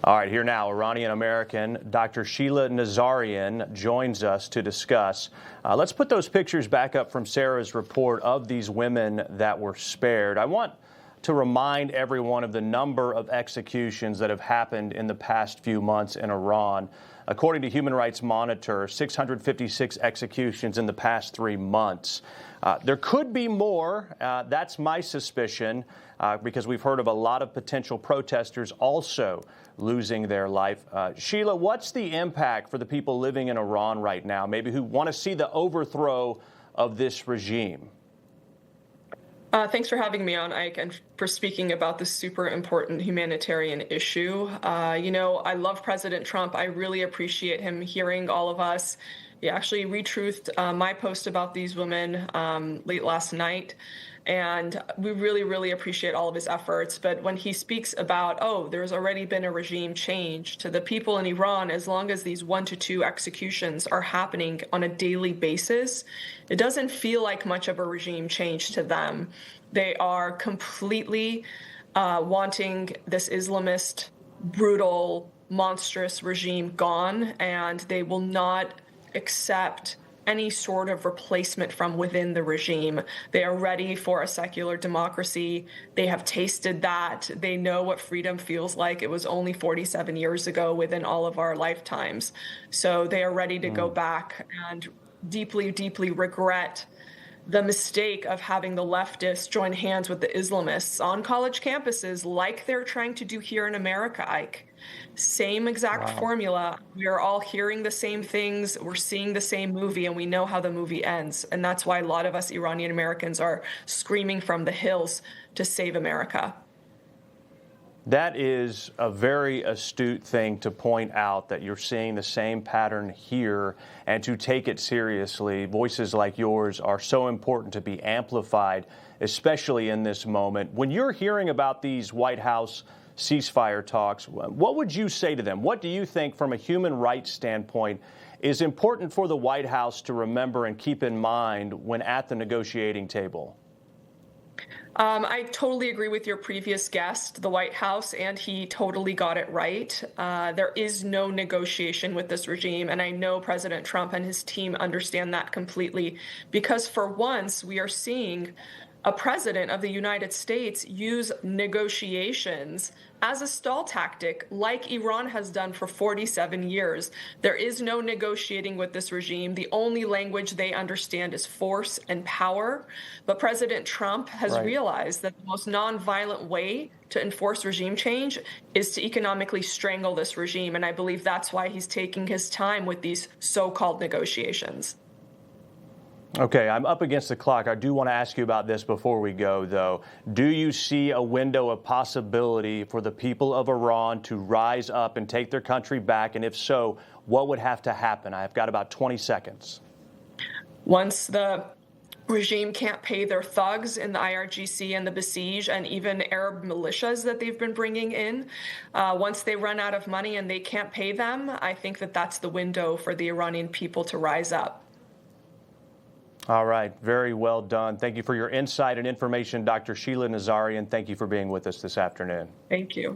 All right, here now, Iranian American Dr. Sheila Nazarian joins us to discuss. Let's put those pictures back up from Sarah's report of these women that were spared. I want to remind everyone of the number of executions that have happened in the past few months in Iran. According to Human Rights Monitor, 656 executions in the past 3 months. There could be more. That's my suspicion, because we've heard of a lot of potential protesters also losing their life. Sheila, what's the impact for the people living in Iran right now, maybe who want to see the overthrow of this regime? Thanks for having me on, Ike, and for speaking about this super important humanitarian issue. I love President Trump. I really appreciate him hearing all of us. He actually retruthed my post about these women late last night. And we really, really appreciate all of his efforts. But when he speaks about, oh, there's already been a regime change to the people in Iran, as long as these 1 to 2 executions are happening on a daily basis, it doesn't feel like much of a regime change to them. They are completely wanting this Islamist, brutal, monstrous regime gone, and they will not accept any sort of replacement from within the regime. They are ready for a secular democracy. They have tasted that. They know what freedom feels like. It was only 47 years ago within all of our lifetimes. So they are ready to go back and deeply, deeply regret the mistake of having the leftists join hands with the Islamists on college campuses like they're trying to do here in America, Ike. Same exact formula. We are all hearing the same things. We're seeing the same movie, and we know how the movie ends. And that's why a lot of us Iranian Americans are screaming from the hills to save America. That is a very astute thing to point out, that you're seeing the same pattern here, and to take it seriously. Voices like yours are so important to be amplified, especially in this moment. When you're hearing about these White House ceasefire talks, what would you say to them? What do you think, from a human rights standpoint, is important for the White House to remember and keep in mind when at the negotiating table? I totally agree with your previous guest, the White House, and he totally got it right. There is no negotiation with this regime, and I know President Trump and his team understand that completely, because for once we are seeing a president of the United States use negotiations as a stall tactic, like Iran has done for 47 years. There is no negotiating with this regime. The only language they understand is force and power. But President Trump has realized that the most nonviolent way to enforce regime change is to economically strangle this regime. And I believe that's why he's taking his time with these so-called negotiations. Okay, I'm up against the clock. I do want to ask you about this before we go, though. Do you see a window of possibility for the people of Iran to rise up and take their country back? And if so, what would have to happen? I've got about 20 seconds. Once the regime can't pay their thugs in the IRGC and the Basij and even Arab militias that they've been bringing in, once they run out of money and they can't pay them, I think that that's the window for the Iranian people to rise up. All right. Very well done. Thank you for your insight and information, Dr. Sheila Nazarian. Thank you for being with us this afternoon. Thank you.